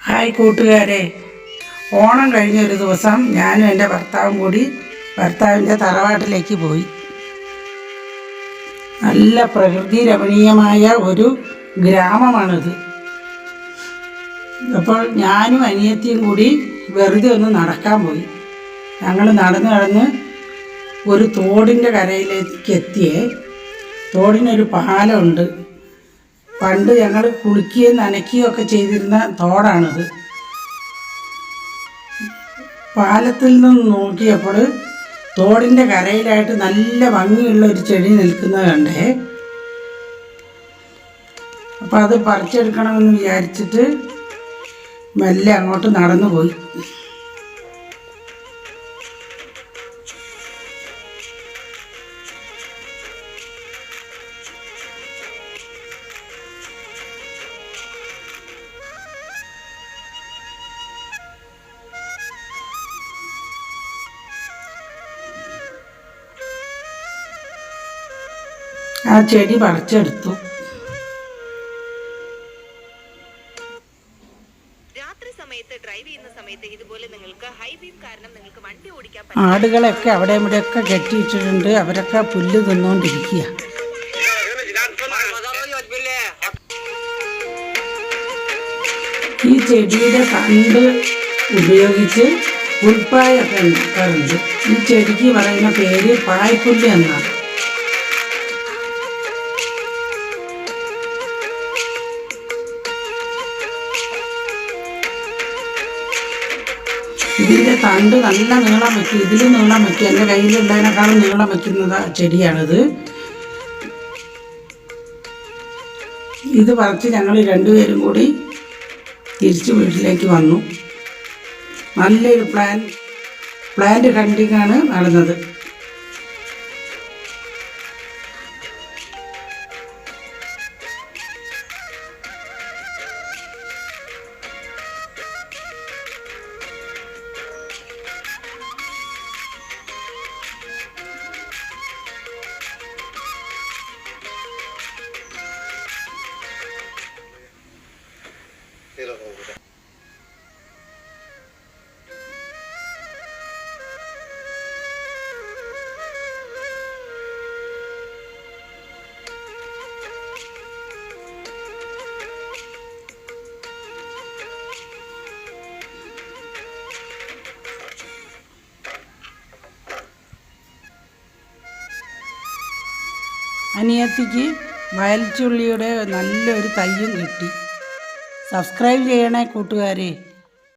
Hi കൂട്ടുകാരെ, ഓണം കഴിഞ്ഞൊരു ദിവസം ഞാനും എൻ്റെ ഭർത്താവും കൂടി ഭർത്താവിൻ്റെ തറവാട്ടിലേക്ക് പോയി. നല്ല പ്രകൃതി രമണീയമായ ഒരു ഗ്രാമമാണിത്. അപ്പോൾ ഞാനും അനിയത്തിയും കൂടി വെറുതെ ഒന്ന് നടക്കാൻ പോയി. ഞങ്ങൾ നടന്ന് ഒരു തോടിൻ്റെ കരയിലേക്ക് എത്തിയേ. തോടിനൊരു പാലമുണ്ട്. പണ്ട് ഞങ്ങൾ കുളിക്കുകയും നനയ്ക്കുകയും ഒക്കെ ചെയ്തിരുന്ന തോടാണിത്. പാലത്തിൽ നിന്ന് നോക്കിയപ്പോൾ തോടിൻ്റെ കരയിലായിട്ട് നല്ല ഭംഗിയുള്ള ഒരു ചെടി നിൽക്കുന്നത് കണ്ടേ. അപ്പോൾ അത് പറിച്ചെടുക്കണമെന്ന് വിചാരിച്ചിട്ട് മെല്ലെ അങ്ങോട്ട് നടന്നു പോയി. ആ ചെടി പറിച്ചെടുത്തു. ആടുകളൊക്കെ അവിടെ ഇവിടെയൊക്കെ കെട്ടിയിട്ടിട്ടുണ്ട്. അവരൊക്കെ പുല്ല് തിന്നുകൊണ്ടിരിക്കുക. ഈ ചെടിയുടെ തണ്ട് ഉപയോഗിച്ച് പുൽപ്പായൊക്കെ ഉണ്ടാക്കാറുണ്ട്. ഈ ചെടിക്ക് പറയുന്ന പേര് പായ്പുല്ല് എന്നാണ്. ഇതിൻ്റെ തണ്ട് നല്ല നീളം വയ്ക്കും. ഇതിൽ നീളം വയ്ക്കും. എൻ്റെ കയ്യിലുള്ളതിനേക്കാളും നീളം വയ്ക്കുന്ന ചെടിയാണിത്. ഇത് പറിച്ച് ഞങ്ങൾ രണ്ടുപേരും കൂടി തിരിച്ച് വീട്ടിലേക്ക് വന്നു. നല്ലൊരു പ്ലാന്റ് ഹണ്ടിങ്ങാണ് നടന്നത്. അനിയത്തിക്ക് വയൽച്ചുള്ളിയുടെ നല്ലൊരു തയ്യും കിട്ടി. സബ്സ്ക്രൈബ് ചെയ്യണേ കൂട്ടുകാരെ.